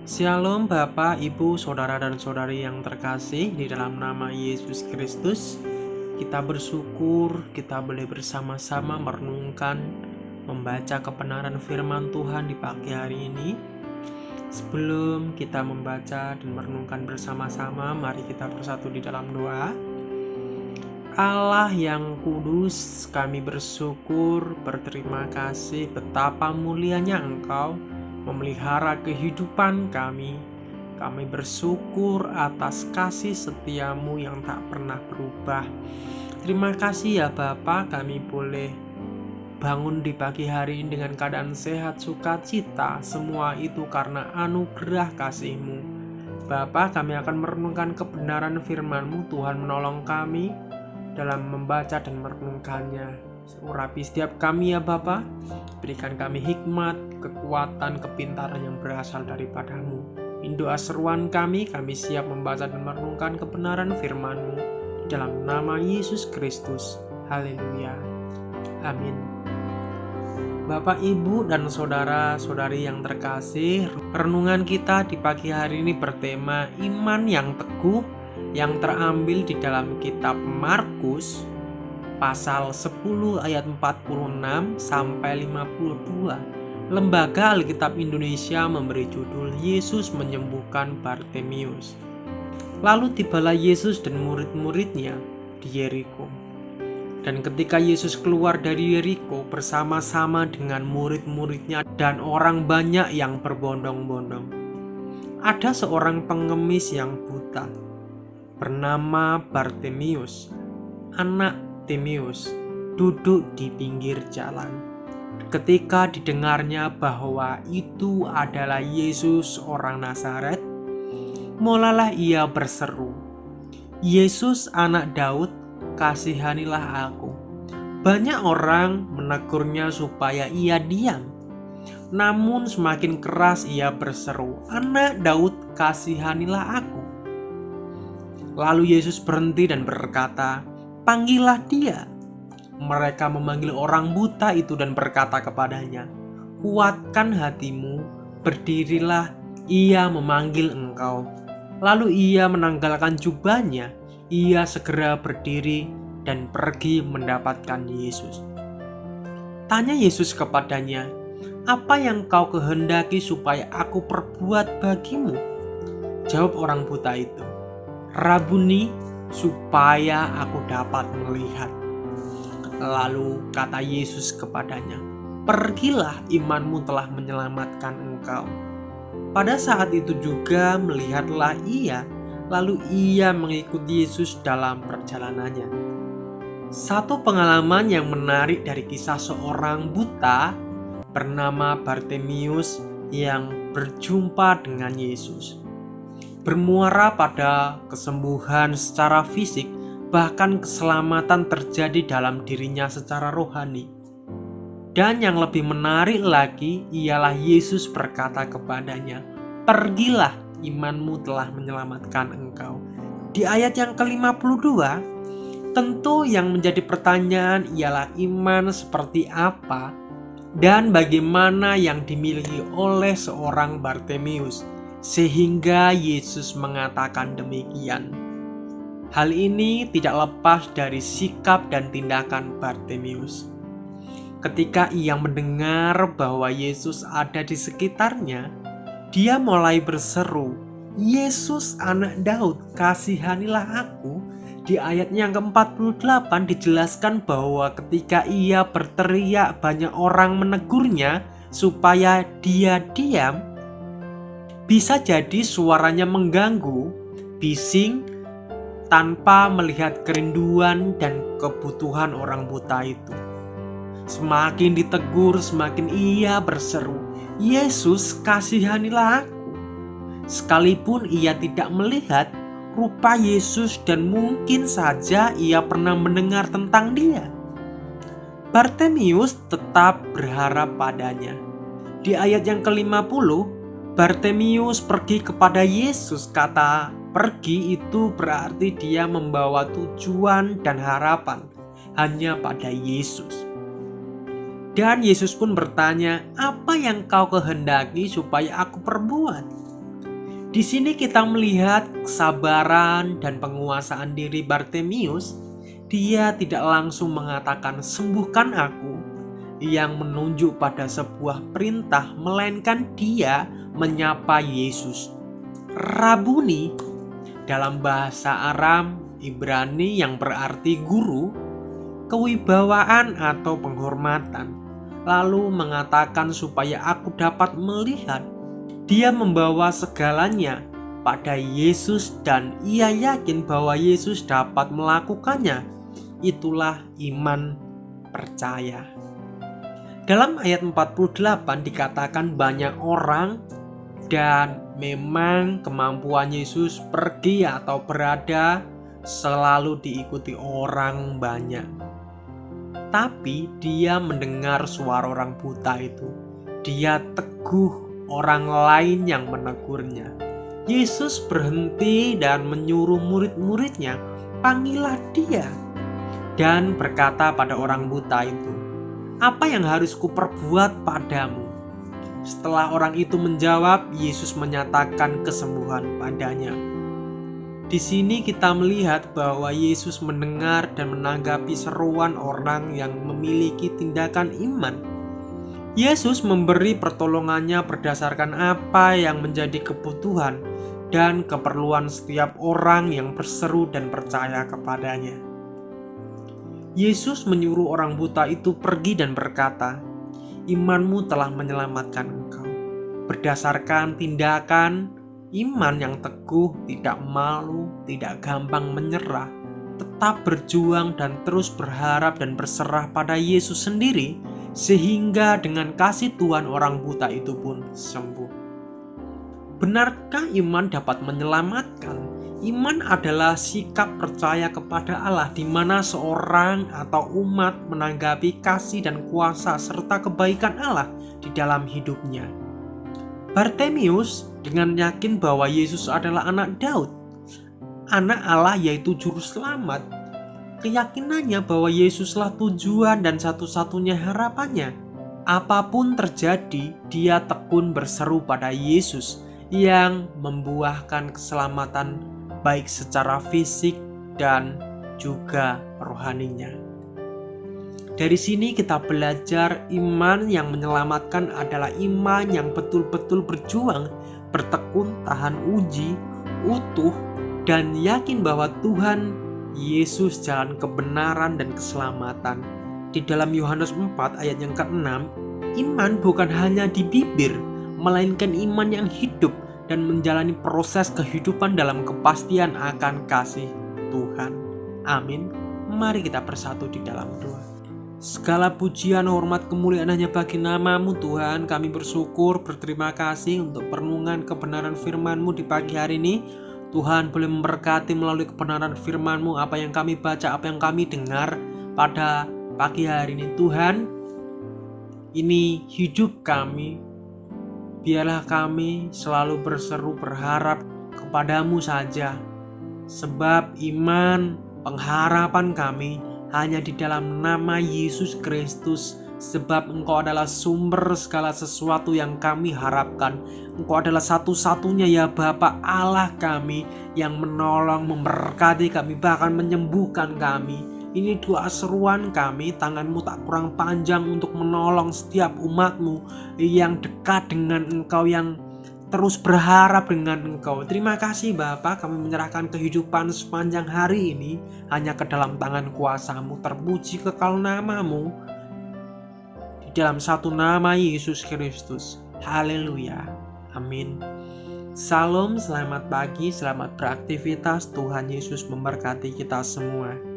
Shalom Bapak, Ibu, Saudara dan Saudari yang terkasih di dalam nama Yesus Kristus. Kita bersyukur kita boleh bersama-sama merenungkan, membaca kebenaran firman Tuhan di pagi hari ini. Sebelum kita membaca dan merenungkan bersama-sama, mari kita bersatu di dalam doa. Allah yang kudus, kami bersyukur, berterima kasih betapa mulianya Engkau memelihara kehidupan kami. Kami bersyukur atas kasih setiamu yang tak pernah berubah. Terima kasih ya Bapa, kami boleh bangun di pagi hari ini dengan keadaan sehat, sukacita. Semua itu karena anugerah kasih-Mu. Bapa, kami akan merenungkan kebenaran firman-Mu. Tuhan menolong kami dalam membaca dan merenungkannya. Urapi setiap kami ya Bapa, berikan kami hikmat, kekuatan, kepintaran yang berasal daripada-Mu. In doa seruan kami siap membaca dan merenungkan kebenaran firman-Mu dalam nama Yesus Kristus. Haleluya. Amin. Bapak, Ibu, dan saudara-saudari yang terkasih, renungan kita di pagi hari ini bertema iman yang teguh yang terambil di dalam kitab Markus pasal 10 ayat 46 sampai 52. Lembaga Alkitab Indonesia memberi judul Yesus menyembuhkan Bartimius. Lalu tibalah Yesus dan murid-muridnya di Yeriko. Dan ketika Yesus keluar dari Yeriko bersama-sama dengan murid-muridnya dan orang banyak yang berbondong-bondong, ada seorang pengemis yang buta bernama Bartimius, anak Timeus, duduk di pinggir jalan. Ketika didengarnya bahwa itu adalah Yesus orang Nazaret, mulalah ia berseru, "Yesus anak Daud, kasihanilah aku." Banyak orang menegurnya supaya ia diam. Namun semakin keras ia berseru, "Anak Daud, kasihanilah aku." Lalu Yesus berhenti dan berkata, "Panggillah dia." Mereka memanggil orang buta itu dan berkata kepadanya, "Kuatkan hatimu, berdirilah, ia memanggil engkau." Lalu ia menanggalkan jubahnya, ia segera berdiri dan pergi mendapatkan Yesus. Tanya Yesus kepadanya, "Apa yang kau kehendaki supaya aku perbuat bagimu?" Jawab orang buta itu, "Rabuni, supaya aku dapat melihat." Lalu kata Yesus kepadanya, "Pergilah, imanmu telah menyelamatkan engkau." Pada saat itu juga melihatlah ia, lalu ia mengikuti Yesus dalam perjalanannya. Satu pengalaman yang menarik dari kisah seorang buta bernama Bartimius yang berjumpa dengan Yesus bermuara pada kesembuhan secara fisik, bahkan keselamatan terjadi dalam dirinya secara rohani. Dan yang lebih menarik lagi ialah Yesus berkata kepadanya, "Pergilah, imanmu telah menyelamatkan engkau." Di ayat yang ke-52, tentu yang menjadi pertanyaan ialah iman seperti apa dan bagaimana yang dimiliki oleh seorang Bartimius sehingga Yesus mengatakan demikian. Hal ini tidak lepas dari sikap dan tindakan Bartimius. Ketika ia mendengar bahwa Yesus ada di sekitarnya, dia mulai berseru, "Yesus anak Daud, kasihanilah aku." Di ayat yang ke-48 dijelaskan bahwa ketika ia berteriak, banyak orang menegurnya supaya dia diam. Bisa jadi suaranya mengganggu, bising, tanpa melihat kerinduan dan kebutuhan orang buta itu. Semakin ditegur, semakin ia berseru, "Yesus, kasihanilah aku." Sekalipun ia tidak melihat rupa Yesus dan mungkin saja ia pernah mendengar tentang dia, Bartimius tetap berharap padanya. Di ayat yang ke-50, Bartimius pergi kepada Yesus. Kata pergi itu berarti dia membawa tujuan dan harapan hanya pada Yesus. Dan Yesus pun bertanya, "Apa yang kau kehendaki supaya aku perbuat?" Di sini kita melihat kesabaran dan penguasaan diri Bartimius. Dia tidak langsung mengatakan sembuhkan aku yang menunjuk pada sebuah perintah, melainkan dia menyapa Yesus. Rabuni dalam bahasa Aram Ibrani yang berarti guru, kewibawaan atau penghormatan. Lalu mengatakan supaya aku dapat melihat. Dia membawa segalanya pada Yesus dan ia yakin bahwa Yesus dapat melakukannya. Itulah iman percaya. Dalam ayat 48 dikatakan banyak orang dan memang kemampuan Yesus pergi atau berada selalu diikuti orang banyak. Tapi dia mendengar suara orang buta itu. Dia teguh orang lain yang menegurnya. Yesus berhenti dan menyuruh murid-muridnya, panggillah dia. Dan berkata pada orang buta itu, apa yang harus kuperbuat padamu? Setelah orang itu menjawab, Yesus menyatakan kesembuhan padanya. Di sini kita melihat bahwa Yesus mendengar dan menanggapi seruan orang yang memiliki tindakan iman. Yesus memberi pertolongannya berdasarkan apa yang menjadi kebutuhan dan keperluan setiap orang yang berseru dan percaya kepadanya. Yesus menyuruh orang buta itu pergi dan berkata, imanmu telah menyelamatkan engkau. Berdasarkan tindakan iman yang teguh, tidak malu, tidak gampang menyerah, tetap berjuang dan terus berharap dan berserah pada Yesus sendiri, sehingga dengan kasih Tuhan orang buta itu pun sembuh. Benarkah iman dapat menyelamatkan? Iman adalah sikap percaya kepada Allah di mana seorang atau umat menanggapi kasih dan kuasa serta kebaikan Allah di dalam hidupnya. Bartimius dengan yakin bahwa Yesus adalah anak Daud, anak Allah yaitu juru selamat. Keyakinannya bahwa Yesuslah tujuan dan satu-satunya harapannya. Apapun terjadi, dia tekun berseru pada Yesus yang membuahkan keselamatan baik secara fisik dan juga rohaninya. Dari sini kita belajar iman yang menyelamatkan adalah iman yang betul-betul berjuang, bertekun, tahan uji, utuh, dan yakin bahwa Tuhan Yesus jalan kebenaran dan keselamatan. Di dalam Yohanes 4 ayat yang ke-6, iman bukan hanya di bibir, melainkan iman yang hidup dan menjalani proses kehidupan dalam kepastian akan kasih Tuhan. Amin. Mari kita bersatu di dalam doa. Segala pujian, hormat, kemuliaan hanya bagi nama-Mu Tuhan. Kami bersyukur, berterima kasih untuk perenungan kebenaran firman-Mu di pagi hari ini. Tuhan boleh memberkati melalui kebenaran firman-Mu apa yang kami baca, apa yang kami dengar pada pagi hari ini. Tuhan, ini hidup kami. Biarlah kami selalu berseru berharap kepadamu saja. Sebab iman, pengharapan kami hanya di dalam nama Yesus Kristus. Sebab Engkau adalah sumber segala sesuatu yang kami harapkan. Engkau adalah satu-satunya ya Bapa Allah kami yang menolong, memberkati kami, bahkan menyembuhkan kami. Ini doa seruan kami, tangan-Mu tak kurang panjang untuk menolong setiap umat-Mu yang dekat dengan Engkau, yang terus berharap dengan Engkau. Terima kasih Bapa, kami menyerahkan kehidupan sepanjang hari ini hanya ke dalam tangan kuasa-Mu. Terpuji kekal nama-Mu di dalam satu nama Yesus Kristus. Haleluya. Amin. Salam, selamat pagi, selamat beraktivitas. Tuhan Yesus memberkati kita semua.